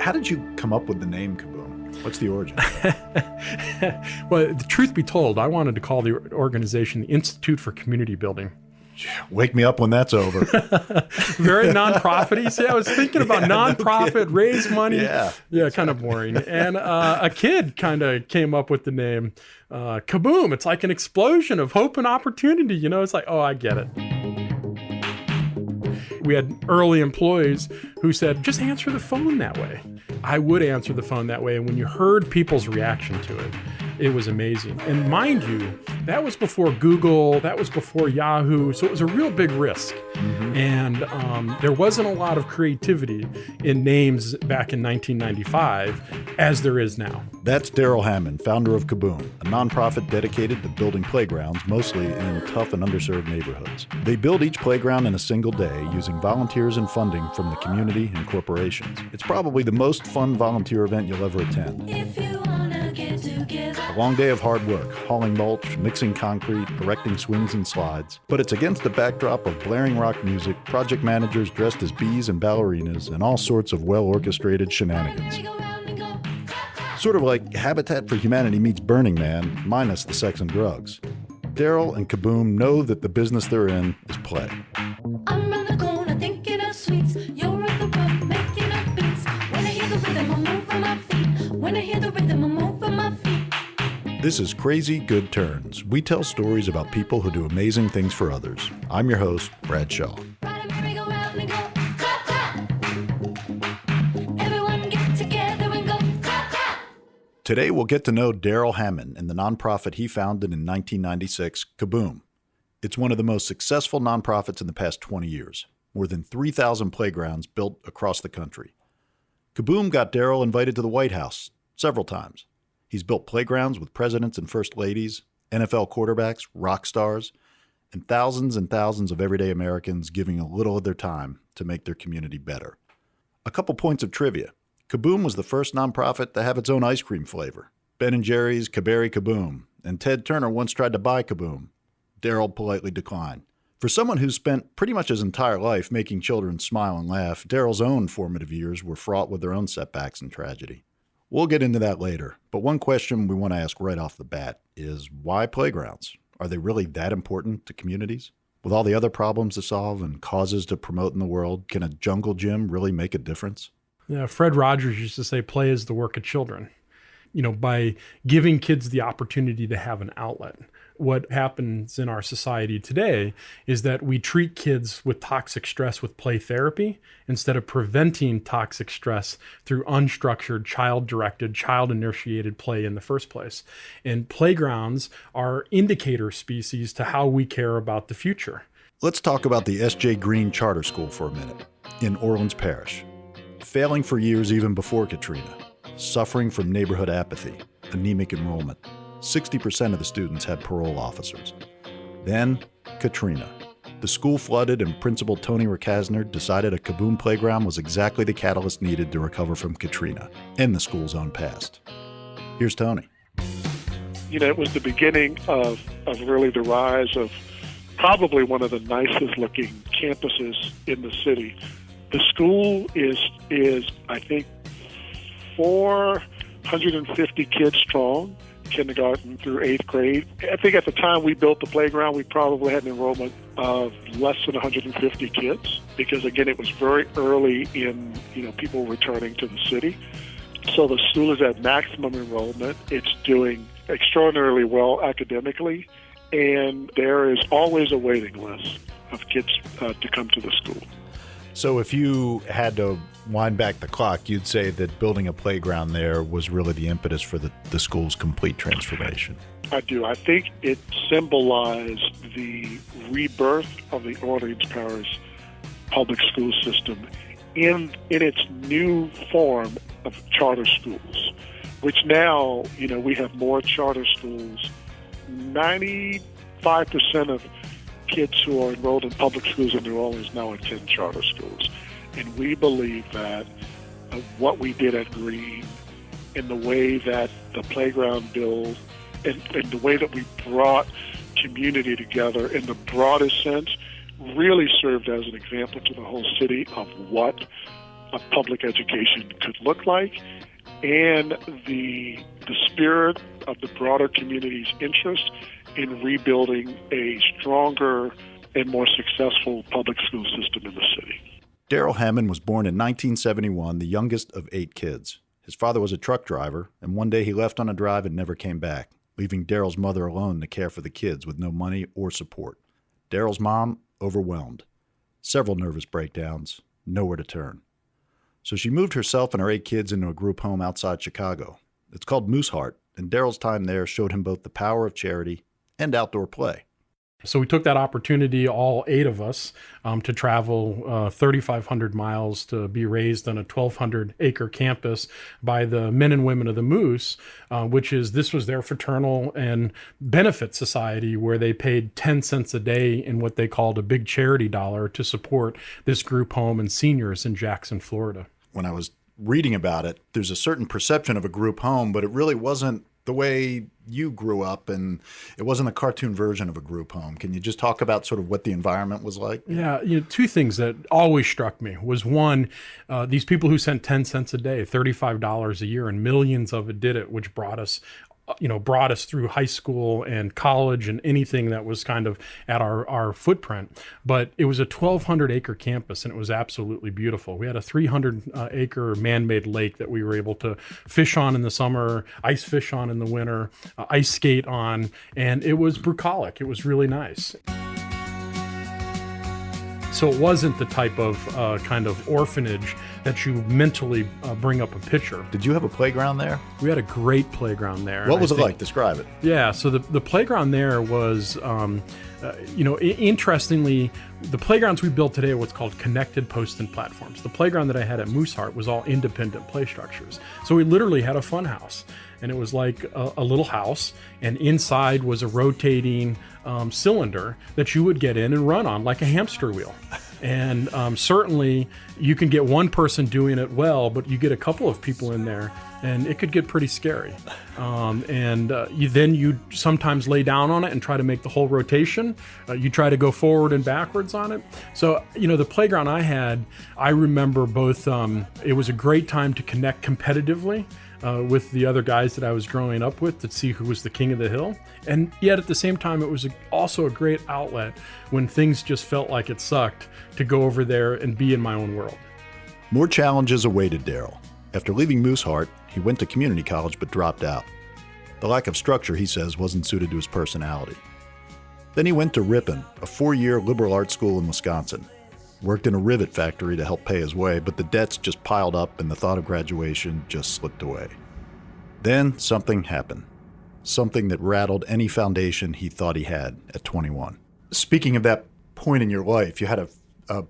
How did you come up with the name KaBOOM? What's the origin? Well, the truth be told, I wanted to call the organization the Institute for Community Building. Wake me up when that's over. Very nonprofit-y. See, I was thinking about nonprofit, raise money. Yeah, kind of boring. And a kid kind of came up with the name KaBOOM. It's like an explosion of hope and opportunity. You know, it's like, oh, I get it. We had early employees who said, just answer the phone that way. I would answer the phone that way. And when you heard people's reaction to it, it was amazing. And mind you, that was before Google, that was before Yahoo. So it was a real big risk. Mm-hmm. And there wasn't a lot of creativity in names back in 1995 as there is now. That's Daryl Hammond, founder of KaBOOM, a nonprofit dedicated to building playgrounds, mostly in tough and underserved neighborhoods. They build each playground in a single day using volunteers and funding from the community and corporations. It's probably the most fun volunteer event you'll ever attend. If you wanna get together. A long day of hard work, hauling mulch, mixing concrete, erecting swings and slides. But it's against the backdrop of blaring rock music, project managers dressed as bees and ballerinas, and all sorts of well-orchestrated shenanigans. Sort of like Habitat for Humanity meets Burning Man, minus the sex and drugs. Daryl and KaBOOM know that the business they're in is play. I'm around the corner thinking of sweets. You're at the room making up beats. When I hear the rhythm, I move from my feet. When I hear the rhythm, I move from my feet. This is Crazy Good Turns. We tell stories about people who do amazing things for others. I'm your host, Brad Shaw. Ride a merry-go-round and go clap, clap. Everyone get together and go clap, clap. Today we'll get to know Daryl Hammond and the nonprofit he founded in 1996, KaBOOM. It's one of the most successful nonprofits in the past 20 years. More than 3,000 playgrounds built across the country. KaBOOM got Daryl invited to the White House several times. He's built playgrounds with presidents and first ladies, NFL quarterbacks, rock stars, and thousands of everyday Americans giving a little of their time to make their community better. A couple points of trivia. KaBOOM was the first nonprofit to have its own ice cream flavor. Ben & Jerry's KaBerry KaBOOM, and Ted Turner once tried to buy KaBOOM. Daryl politely declined. For someone who's spent pretty much his entire life making children smile and laugh, Daryl's own formative years were fraught with their own setbacks and tragedy. We'll get into that later, but one question we want to ask right off the bat is, why playgrounds? Are they really that important to communities? With all the other problems to solve and causes to promote in the world, can a jungle gym really make a difference? Yeah, Fred Rogers used to say, play is the work of children. You know, by giving kids the opportunity to have an outlet. What happens in our society today is that we treat kids with toxic stress with play therapy instead of preventing toxic stress through unstructured, child-directed, child-initiated play in the first place. And playgrounds are indicator species to how we care about the future. Let's talk about the S.J. Green Charter School for a minute in Orleans Parish. Failing for years even before Katrina, suffering from neighborhood apathy, anemic enrollment. 60% of the students had parole officers. Then, Katrina. The school flooded and Principal Tony Rakasner decided a KaBOOM playground was exactly the catalyst needed to recover from Katrina and the school's own past. Here's Tony. You know, it was the beginning of really the rise of probably one of the nicest looking campuses in the city. The school is I think, 450 kids strong, kindergarten through 8th grade. I think at the time we built the playground, we probably had an enrollment of less than 150 kids because, again, it was very early in, people returning to the city. So the school is at maximum enrollment. It's doing extraordinarily well academically, and there is always a waiting list of kids to come to the school. So if you had to wind back the clock, you'd say that building a playground there was really the impetus for the school's complete transformation. I do. I think it symbolized the rebirth of the Orleans Parish public school system in its new form of charter schools, which now, we have more charter schools. 95% of kids who are enrolled in public schools in New Orleans now attend charter schools. And we believe that what we did at Green, in the way that the playground build, and the way that we brought community together in the broadest sense, really served as an example to the whole city of what a public education could look like, and the spirit of the broader community's interest in rebuilding a stronger and more successful public school system in the city. Darrell Hammond was born in 1971, the youngest of 8 kids. His father was a truck driver, and one day he left on a drive and never came back, leaving Darrell's mother alone to care for the kids with no money or support. Darrell's mom, overwhelmed. Several nervous breakdowns, nowhere to turn. So she moved herself and her 8 kids into a group home outside Chicago. It's called Mooseheart, and Darrell's time there showed him both the power of charity and outdoor play. So we took that opportunity, all 8 of us, to travel 3,500 miles to be raised on a 1,200-acre campus by the men and women of the Moose, this was their fraternal and benefit society, where they paid 10 cents a day in what they called a big charity dollar to support this group home and seniors in Jackson, Florida. When I was reading about it, there's a certain perception of a group home, but it really wasn't the way you grew up, and it wasn't a cartoon version of a group home. Can you just talk about sort of what the environment was like? Yeah, 2 things that always struck me was, one, these people who sent 10 cents a day, $35 a year, and millions of it did it, which brought us through high school and college and anything that was kind of at our footprint. But it was a 1,200-acre campus, and it was absolutely beautiful. We had a 300-acre man-made lake that we were able to fish on in the summer, ice fish on in the winter, ice skate on, and it was bucolic. It was really nice. So it wasn't the type of kind of orphanage that you mentally bring up a picture. Did you have a playground there? We had a great playground there. What was it like? Describe it. Yeah, so the playground there was, interestingly, the playgrounds we built today are what's called connected post and platforms. The playground that I had at Mooseheart was all independent play structures. So we literally had a fun house. And it was like a little house, and inside was a rotating cylinder that you would get in and run on like a hamster wheel. And certainly you can get one person doing it well, but you get a couple of people in there and it could get pretty scary. You sometimes lay down on it and try to make the whole rotation. You try to go forward and backwards on it. So, the playground I had, I remember both, it was a great time to connect competitively with the other guys that I was growing up with, to see who was the king of the hill. And yet at the same time, it was also a great outlet when things just felt like it sucked, to go over there and be in my own world. More challenges awaited Darrell. After leaving Mooseheart, he went to community college but dropped out. The lack of structure, he says, wasn't suited to his personality. Then he went to Ripon, a 4-year liberal arts school in Wisconsin. Worked in a rivet factory to help pay his way, but the debts just piled up and the thought of graduation just slipped away. Then something happened. Something that rattled any foundation he thought he had at 21. Speaking of that point in your life, you had a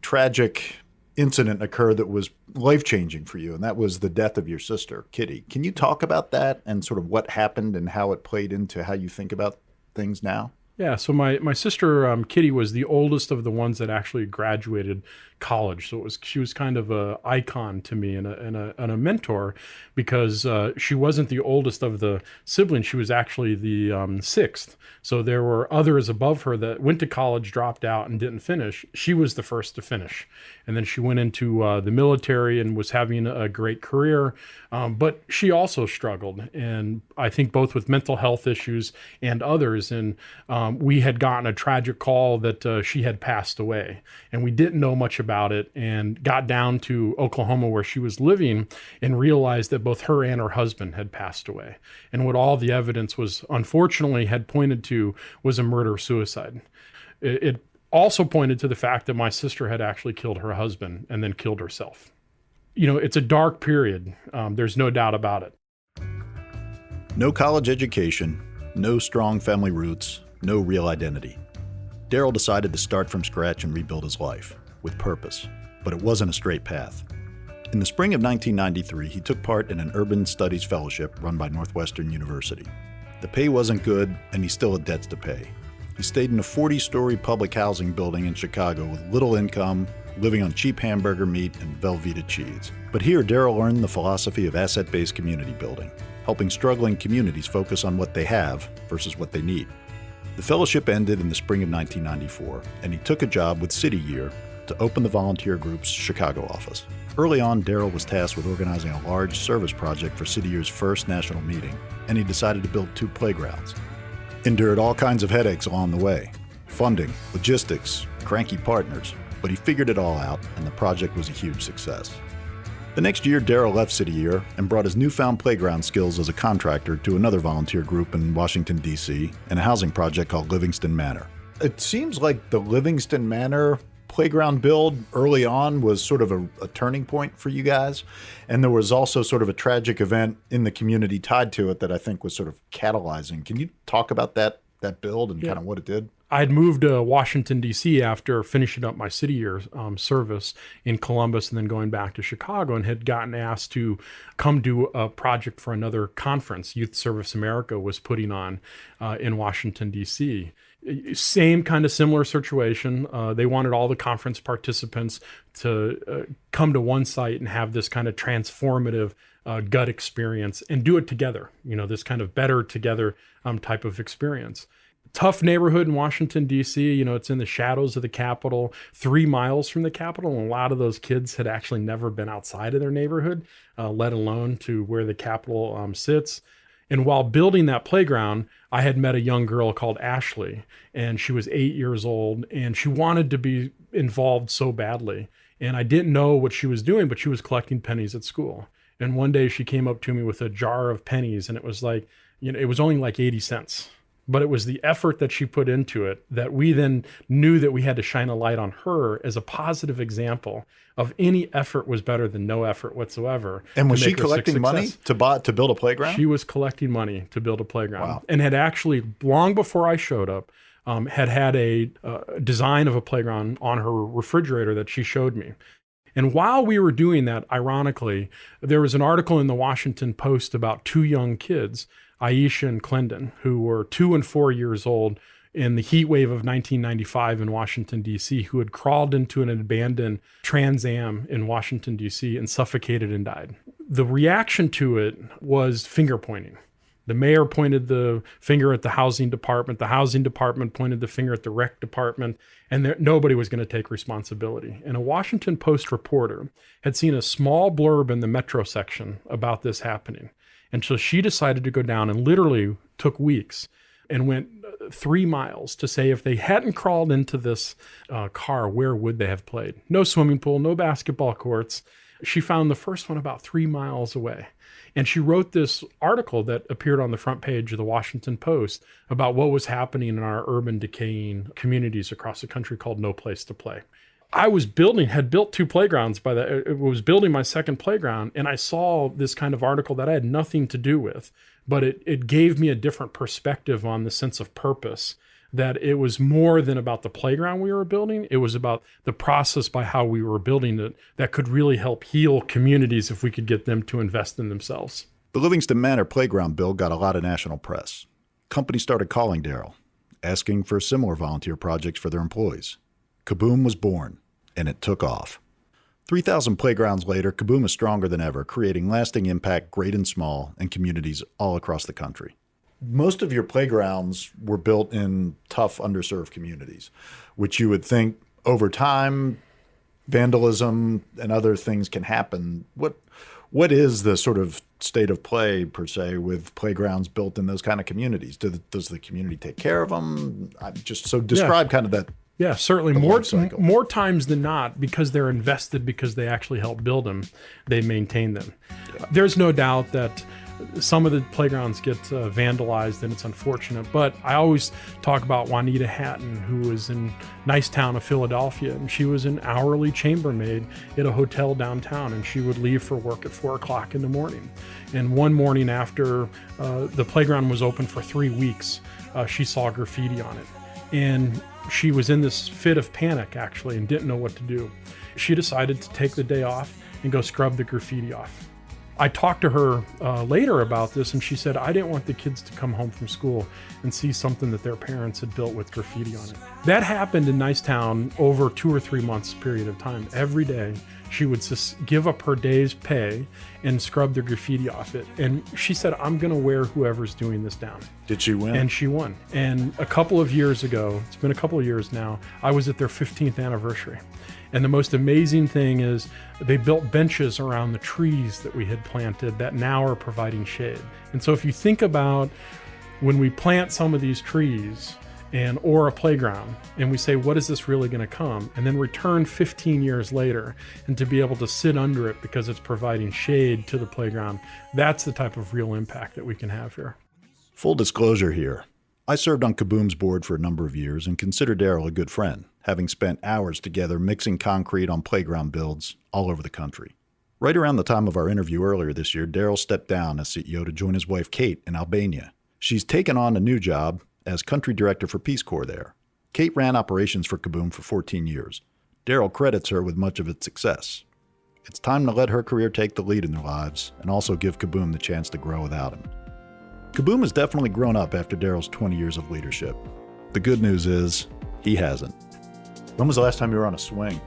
tragic incident occur that was life-changing for you, and that was the death of your sister, Kitty. Can you talk about that and sort of what happened and how it played into how you think about things now? Yeah, so my sister Kitty was the oldest of the ones that actually graduated college. So she was kind of an icon to me and a mentor, because she wasn't the oldest of the siblings. She was actually the 6th. So there were others above her that went to college, dropped out, and didn't finish. She was the first to finish. And then she went into the military and was having a great career. But she also struggled, and I think both with mental health issues and others. And we had gotten a tragic call that she had passed away, and we didn't know much about it, and got down to Oklahoma where she was living and realized that both her and her husband had passed away. And what all the evidence was, unfortunately, had pointed to was a murder-suicide. It also pointed to the fact that my sister had actually killed her husband and then killed herself. It's a dark period. There's no doubt about it. No college education, no strong family roots, no real identity. Darrell decided to start from scratch and rebuild his life, with purpose, but it wasn't a straight path. In the spring of 1993, he took part in an urban studies fellowship run by Northwestern University. The pay wasn't good, and he still had debts to pay. He stayed in a 40-story public housing building in Chicago with little income, living on cheap hamburger meat and Velveeta cheese. But here, Darrell learned the philosophy of asset-based community building, helping struggling communities focus on what they have versus what they need. The fellowship ended in the spring of 1994, and he took a job with City Year to open the volunteer group's Chicago office. Early on, Daryl was tasked with organizing a large service project for City Year's first national meeting, and he decided to build 2 playgrounds. Endured all kinds of headaches along the way: funding, logistics, cranky partners, but he figured it all out, and the project was a huge success. The next year, Daryl left City Year and brought his newfound playground skills as a contractor to another volunteer group in Washington, D.C., and a housing project called Livingston Manor. It seems like the Livingston Manor playground build early on was sort of a turning point for you guys, and there was also sort of a tragic event in the community tied to it that I think was sort of catalyzing. Can you talk about that build and kind of what it did? I'd moved to Washington, D.C. after finishing up my City Year service in Columbus and then going back to Chicago, and had gotten asked to come do a project for another conference Youth Service America was putting on in Washington, D.C. Same kind of similar situation. They wanted all the conference participants to come to one site and have this kind of transformative gut experience and do it together, this kind of better together type of experience. Tough neighborhood in Washington, D.C. It's in the shadows of the Capitol, 3 miles from the Capitol. And a lot of those kids had actually never been outside of their neighborhood, let alone to where the Capitol sits. And while building that playground, I had met a young girl called Ashley, and she was 8 years old, and she wanted to be involved so badly. And I didn't know what she was doing, but she was collecting pennies at school. And one day she came up to me with a jar of pennies, and it was like, it was only like 80 cents. But it was the effort that she put into it that we then knew that we had to shine a light on her as a positive example of any effort was better than no effort whatsoever. And was she collecting money to build a playground? She was collecting money to build a playground. Wow. And had actually, long before I showed up, had a design of a playground on her refrigerator that she showed me. And while we were doing that, ironically, there was an article in the Washington Post about 2 young kids, Aisha and Clendon, who were 2 and 4 years old in the heat wave of 1995 in Washington, D.C., who had crawled into an abandoned Trans Am in Washington, D.C., and suffocated and died. The reaction to it was finger pointing. The mayor pointed the finger at the housing department. The housing department pointed the finger at the rec department, and nobody was going to take responsibility. And a Washington Post reporter had seen a small blurb in the Metro section about this happening. And so she decided to go down, and literally took weeks and went 3 miles to say if they hadn't crawled into this car, where would they have played? No swimming pool, no basketball courts. She found the first one about 3 miles away. And she wrote this article that appeared on the front page of the Washington Post about what was happening in our urban decaying communities across the country called No Place to Play. I had built 2 playgrounds was building my second playground, and I saw this kind of article that I had nothing to do with, but it gave me a different perspective on the sense of purpose, that it was more than about the playground we were building. It was about the process by how we were building it that could really help heal communities if we could get them to invest in themselves. The Livingston Manor playground build got a lot of national press. Companies started calling Daryl, asking for similar volunteer projects for their employees. KaBOOM was born, and it took off. 3,000 playgrounds later, KaBOOM is stronger than ever, creating lasting impact, great and small, in communities all across the country. Most of your playgrounds were built in tough, underserved communities, which you would think over time, vandalism and other things can happen. What is the sort of state of play, per se, with playgrounds built in those kind of communities? Does the community take care of them? Describe kind of that. Yeah, certainly more times than not, because they're invested, because they actually help build them, they maintain them. Yeah. There's no doubt that some of the playgrounds get vandalized, and it's unfortunate. But I always talk about Juanita Hatton, who was in Nicetown of Philadelphia, and she was an hourly chambermaid at a hotel downtown, and she would leave for work at 4 o'clock in the morning. And one morning after the playground was open for 3 weeks, she saw graffiti on it. And she was in this fit of panic, actually, and didn't know what to do. She decided to take the day off and go scrub the graffiti off. I talked to her later about this, and she said, I didn't want the kids to come home from school and see something that their parents had built with graffiti on it. That happened in Nicetown over 2 or 3 months period of time. Every day, she would just give up her day's pay and scrub the graffiti off it. And she said, I'm going to wear whoever's doing this down. Did she win? And she won. And a couple of years ago, it's been a couple of years now, I was at their 15th anniversary. And the most amazing thing is they built benches around the trees that we had planted that now are providing shade. And so if you think about when we plant some of these trees or a playground, and we say, what is this really going to come? And then return 15 years later and to be able to sit under it because it's providing shade to the playground, that's the type of real impact that we can have here. Full disclosure here. I served on KaBOOM's board for a number of years and consider Daryl a good friend, having spent hours together mixing concrete on playground builds all over the country. Right around the time of our interview earlier this year, Daryl stepped down as CEO to join his wife Kate in Albania. She's taken on a new job as country director for Peace Corps there. Kate ran operations for KaBOOM for 14 years. Daryl credits her with much of its success. It's time to let her career take the lead in their lives and also give KaBOOM the chance to grow without him. KaBOOM has definitely grown up after Daryl's 20 years of leadership. The good news is, he hasn't. When was the last time you were on a swing?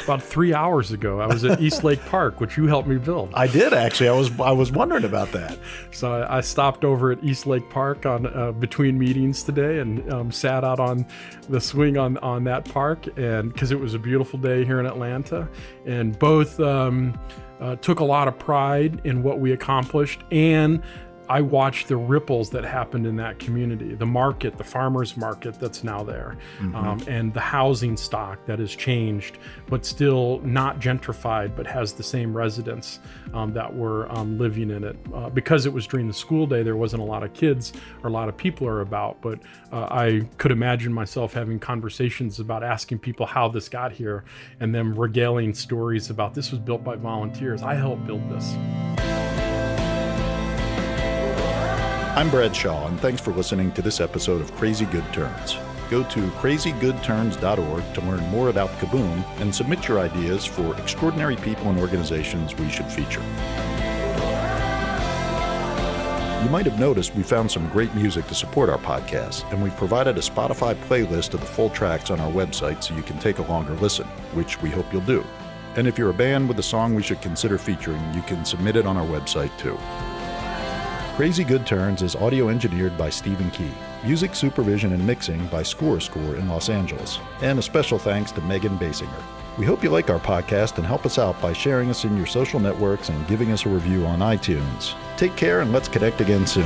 About 3 hours ago, I was at East Lake Park, which you helped me build. I did, actually. I was wondering about that. So I stopped over at East Lake Park on between meetings today and sat out on the swing on that park, and because it was a beautiful day here in Atlanta, and both took a lot of pride in what we accomplished, and I watched the ripples that happened in that community, the market, the farmers market that's now there, and the housing stock that has changed, but still not gentrified, but has the same residents that were living in it. Because it was during the school day, there wasn't a lot of kids or a lot of people are about, but I could imagine myself having conversations about asking people how this got here and them regaling stories about this was built by volunteers. I helped build this. I'm Brad Shaw, and thanks for listening to this episode of Crazy Good Turns. Go to crazygoodturns.org to learn more about KaBOOM and submit your ideas for extraordinary people and organizations we should feature. You might have noticed we found some great music to support our podcast, and we've provided a Spotify playlist of the full tracks on our website so you can take a longer listen, which we hope you'll do. And if you're a band with a song we should consider featuring, you can submit it on our website too. Crazy Good Turns is audio engineered by Stephen Key. Music supervision and mixing by Score in Los Angeles. And a special thanks to Megan Basinger. We hope you like our podcast and help us out by sharing us in your social networks and giving us a review on iTunes. Take care and let's connect again soon.